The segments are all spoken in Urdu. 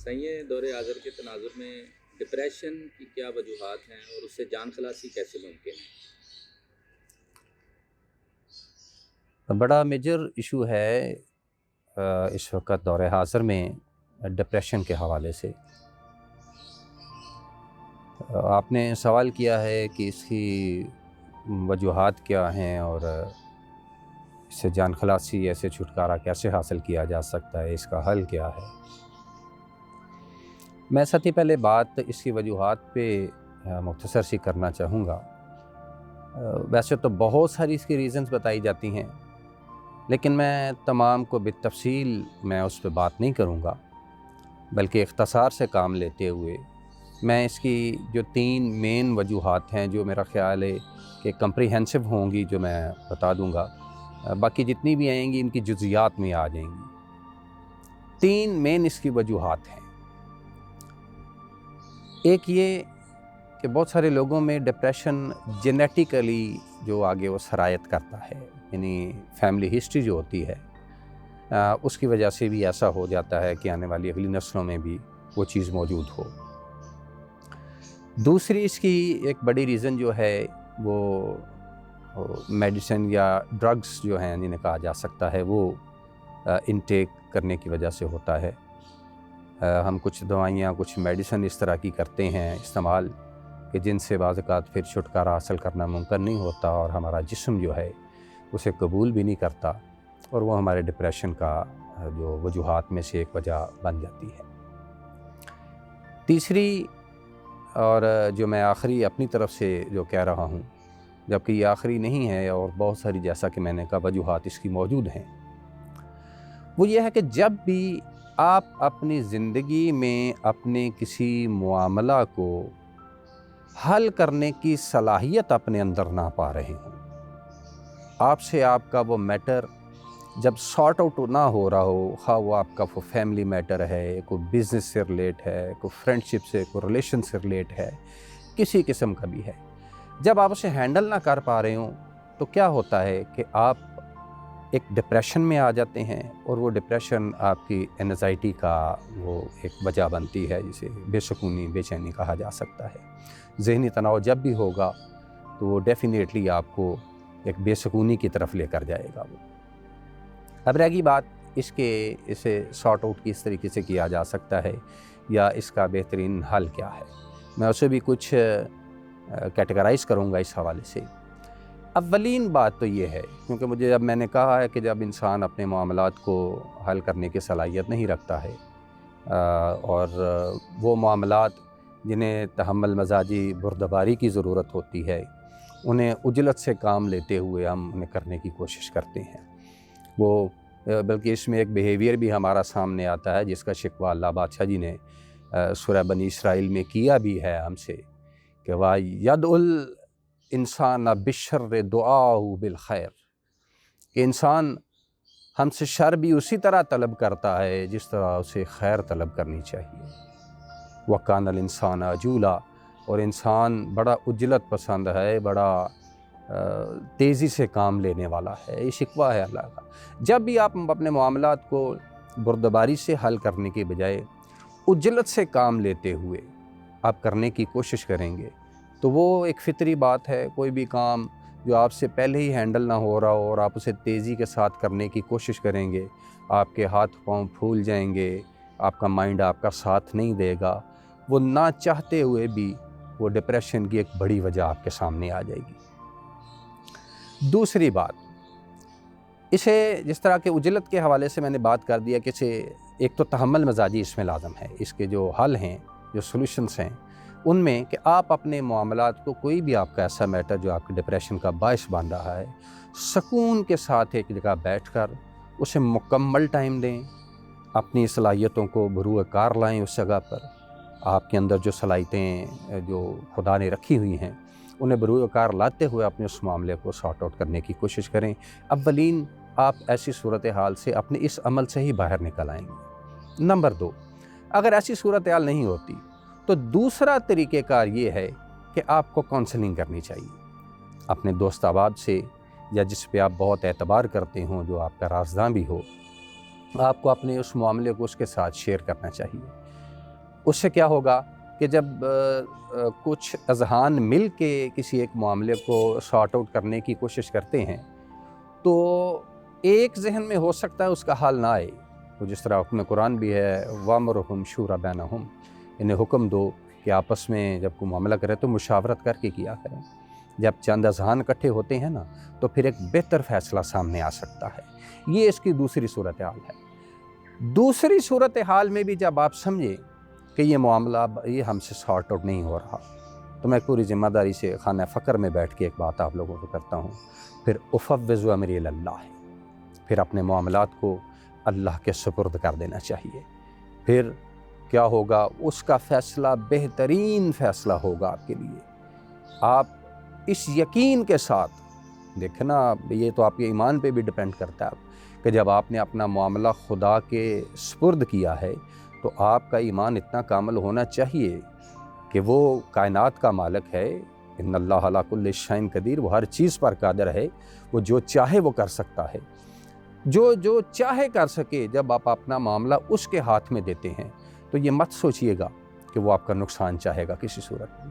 صحیح ہے، دور حاضر کے تناظر میں ڈپریشن کی کیا وجوہات ہیں اور اس سے جان خلاصی کیسے ممکن ہے؟ بڑا میجر ایشو ہے اس وقت دور حاضر میں ڈپریشن کے حوالے سے۔ آپ نے سوال کیا ہے کہ اس کی وجوہات کیا ہیں اور اس سے جان خلاصی ایسے چھٹکارا کیسے حاصل کیا جا سکتا ہے، اس کا حل کیا ہے۔ میں سب سے پہلے بات اس کی وجوہات پہ مختصر سی کرنا چاہوں گا۔ ویسے تو بہت ساری اس کی ریزنز بتائی جاتی ہیں، لیکن میں تمام کو بالتفصیل میں اس پہ بات نہیں کروں گا، بلکہ اختصار سے کام لیتے ہوئے میں اس کی جو 3 مین وجوہات ہیں جو میرا خیال ہے کہ کمپریہنسو ہوں گی جو میں بتا دوں گا، باقی جتنی بھی آئیں گی ان کی جزیات میں آ جائیں گی۔ 3 مین اس کی وجوہات ہیں۔ ایک یہ کہ بہت سارے لوگوں میں ڈپریشن جینیٹیکلی جو آگے وہ سرایت کرتا ہے، یعنی فیملی ہسٹری جو ہوتی ہے اس کی وجہ سے بھی ایسا ہو جاتا ہے کہ آنے والی اگلی نسلوں میں بھی وہ چیز موجود ہو۔ دوسری اس کی ایک بڑی ریزن جو ہے وہ میڈیسن یا ڈرگس جو ہیں جنہیں کہا جا سکتا ہے وہ انٹیک کرنے کی وجہ سے ہوتا ہے۔ ہم کچھ دوائیاں کچھ میڈیسن اس طرح کی کرتے ہیں استعمال کہ جن سے بعض اوقات پھر چھٹکارا حاصل کرنا ممکن نہیں ہوتا اور ہمارا جسم جو ہے اسے قبول بھی نہیں کرتا، اور وہ ہمارے ڈپریشن کا جو وجوہات میں سے ایک وجہ بن جاتی ہے۔ تیسری اور جو میں آخری اپنی طرف سے جو کہہ رہا ہوں، جبکہ یہ آخری نہیں ہے اور بہت ساری جیسا کہ میں نے کہا وجوہات اس کی موجود ہیں، وہ یہ ہے کہ جب بھی آپ اپنی زندگی میں اپنے کسی معاملہ کو حل کرنے کی صلاحیت اپنے اندر نہ پا رہے ہوں، آپ سے آپ کا وہ میٹر جب سارٹ آؤٹ نہ ہو رہا ہو، خواہ وہ آپ کا فیملی میٹر ہے، کوئی بزنس سے ریلیٹ ہے، کوئی فرینڈشپ سے، کوئی ریلیشن سے ریلیٹ ہے، کسی قسم کا بھی ہے، جب آپ اسے ہینڈل نہ کر پا رہے ہوں تو کیا ہوتا ہے کہ آپ ایک ڈپریشن میں آ جاتے ہیں، اور وہ ڈپریشن آپ کی اینزائٹی کا وہ ایک وجہ بنتی ہے، جسے بے سکونی بے چینی کہا جا سکتا ہے۔ ذہنی تناؤ جب بھی ہوگا تو وہ ڈیفینیٹلی آپ کو ایک بے سکونی کی طرف لے کر جائے گا۔ وہ اب رہ گئی بات اسے سارٹ آؤٹ کس طریقے سے کیا جا سکتا ہے یا اس کا بہترین حل کیا ہے، میں اسے بھی کچھ کیٹیگرائز کروں گا اس حوالے سے۔ اولین بات تو یہ ہے، کیونکہ مجھے جب میں نے کہا ہے کہ جب انسان اپنے معاملات کو حل کرنے کی صلاحیت نہیں رکھتا ہے اور وہ معاملات جنہیں تحمل مزاجی بردباری کی ضرورت ہوتی ہے انہیں عجلت سے کام لیتے ہوئے ہم انہیں کرنے کی کوشش کرتے ہیں، وہ بلکہ اس میں ایک بیہیویئر بھی ہمارا سامنے آتا ہے جس کا شکوہ اللہ بادشاہ جی نے سورہ بنی اسرائیل میں کیا بھی ہے ہم سے کہ وَيَدْعُ الْإِنسَانَ بِالشَّرِّ دُعَاءُهُ بِالْخَيْرِ، کہ انسان ہم سے شر بھی اسی طرح طلب کرتا ہے جس طرح اسے خیر طلب کرنی چاہیے۔ وَكَانَ الْإِنسَانَ عَجُولًا، اور انسان بڑا عجلت پسند ہے، بڑا تیزی سے کام لینے والا ہے، یہ شکوہ ہے اللہ کا۔ جب بھی آپ اپنے معاملات کو بردباری سے حل کرنے کے بجائے عجلت سے کام لیتے ہوئے آپ کرنے کی کوشش کریں گے تو وہ ایک فطری بات ہے، کوئی بھی کام جو آپ سے پہلے ہی ہینڈل نہ ہو رہا ہو اور آپ اسے تیزی کے ساتھ کرنے کی کوشش کریں گے، آپ کے ہاتھ پاؤں پھول جائیں گے، آپ کا مائنڈ آپ کا ساتھ نہیں دے گا، وہ نہ چاہتے ہوئے بھی وہ ڈپریشن کی ایک بڑی وجہ آپ کے سامنے آ جائے گی۔ دوسری بات، اسے جس طرح کے عجلت کے حوالے سے میں نے بات کر دیا کہ اسے ایک تو تحمل مزاجی اس میں لازم ہے، اس کے جو حل ہیں جو سولوشنس ہیں ان میں کہ آپ اپنے معاملات کو، کوئی بھی آپ کا ایسا میٹر جو آپ کے ڈپریشن کا باعث بن رہا ہے، سکون کے ساتھ ایک جگہ بیٹھ کر اسے مکمل ٹائم دیں، اپنی صلاحیتوں کو بروئے کار لائیں اس جگہ پر، آپ کے اندر جو صلاحیتیں جو خدا نے رکھی ہوئی ہیں انہیں بروئے کار لاتے ہوئے اپنے اس معاملے کو سارٹ آؤٹ کرنے کی کوشش کریں۔ اولین آپ ایسی صورتحال سے اپنے اس عمل سے ہی باہر نکل آئیں گے۔ نمبر 2، اگر ایسی صورتحال نہیں ہوتی تو دوسرا طریقہ کار یہ ہے کہ آپ کو کونسلنگ کرنی چاہیے اپنے دوست احباب سے، یا جس پہ آپ بہت اعتبار کرتے ہوں، جو آپ کا رازداں بھی ہو، آپ کو اپنے اس معاملے کو اس کے ساتھ شیئر کرنا چاہیے۔ اس سے کیا ہوگا کہ جب کچھ اذہان مل کے کسی ایک معاملے کو سارٹ آؤٹ کرنے کی کوشش کرتے ہیں تو ایک ذہن میں ہو سکتا ہے اس کا حال نہ آئے. تو جس طرح حکم قرآن بھی ہے وَأْمُرْهُمْ شُورَىٰ بَيْنَهُمْ، انہیں حکم دو کہ آپس میں جب کوئی معاملہ کرے تو مشاورت کر کے کیا کریں. جب چند اذہان اکٹھے ہوتے ہیں نا تو پھر ایک بہتر فیصلہ سامنے آ سکتا ہے. یہ اس کی دوسری صورتحال ہے. دوسری صورتحال میں بھی جب آپ سمجھیں کہ یہ معاملہ یہ ہم سے سارٹ آؤٹ نہیں ہو رہا تو میں پوری ذمہ داری سے خانہ فقر میں بیٹھ کے ایک بات آپ لوگوں کو کرتا ہوں، پھر افوض امری اللہ ہے، پھر اپنے معاملات کو اللہ کے سپرد کر دینا چاہیے. پھر کیا ہوگا؟ اس کا فیصلہ بہترین فیصلہ ہوگا آپ کے لیے. آپ اس یقین کے ساتھ دیکھنا، یہ تو آپ کے ایمان پہ بھی ڈپینڈ کرتا ہے کہ جب آپ نے اپنا معاملہ خدا کے سپرد کیا ہے تو آپ کا ایمان اتنا کامل ہونا چاہیے کہ وہ کائنات کا مالک ہے. ان اللہ علی کل شیء قدیر، وہ ہر چیز پر قادر ہے، وہ جو چاہے وہ کر سکتا ہے، جو چاہے کر سکے. جب آپ اپنا معاملہ اس کے ہاتھ میں دیتے ہیں تو یہ مت سوچئے گا کہ وہ آپ کا نقصان چاہے گا کسی صورت میں.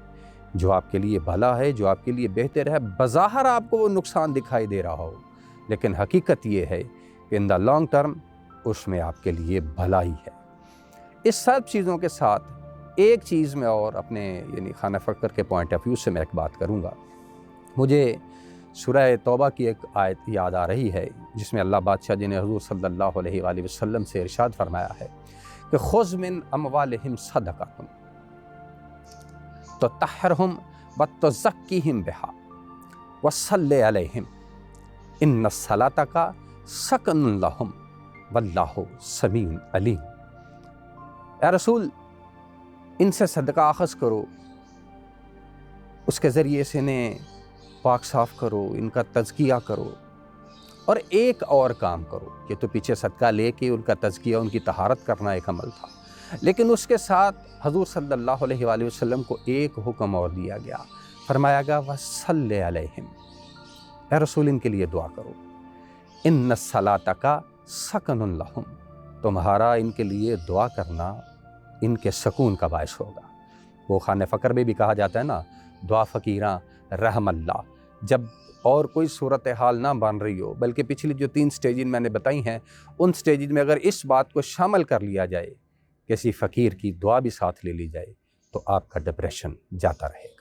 جو آپ کے لیے بھلا ہے، جو آپ کے لیے بہتر ہے، بظاہر آپ کو وہ نقصان دکھائی دے رہا ہو، لیکن حقیقت یہ ہے کہ ان دا لانگ ٹرم اس میں آپ کے لیے بھلائی ہے. اس سب چیزوں کے ساتھ ایک چیز میں اور اپنے یعنی خانہ فقر کے پوائنٹ آف ویو سے میں ایک بات کروں گا. مجھے سورہ توبہ کی ایک آیت یاد آ رہی ہے جس میں اللہ بادشاہ جی نے حضور صلی اللہ علیہ وآلہ وسلم سے ارشاد فرمایا ہے کہ خذ من اموالہم صدقۃ تطہرہم وتزکیہم بہا وصلی علیہم ان صلاتک سکن لہم واللہ سمیع علیم. اے رسول، ان سے صدقہ اخذ کرو، اس کے ذریعے سے انہیں پاک صاف کرو، ان کا تزکیہ کرو، اور ایک اور کام کرو. یہ تو پیچھے صدقہ لے کے ان کا تزکیہ، ان کی طہارت کرنا ایک عمل تھا، لیکن اس کے ساتھ حضور صلی اللہ علیہ وآلہ وسلم کو ایک حکم اور دیا گیا. فرمایا گیا وصلی علیہم، اے رسول ان کے لیے دعا کرو. ان صلاتک سکن لہم، تمہارا ان کے لیے دعا کرنا ان کے سکون کا باعث ہوگا. وہ خانہ فقر میں بھی کہا جاتا ہے نا، دعا فقیراں رحم اللہ. جب اور کوئی صورتحال نہ بن رہی ہو، بلکہ پچھلی جو 3 سٹیجز میں نے بتائی ہیں ان سٹیجز میں اگر اس بات کو شامل کر لیا جائے، کسی فقیر کی دعا بھی ساتھ لے لی جائے، تو آپ کا ڈپریشن جاتا رہے گا.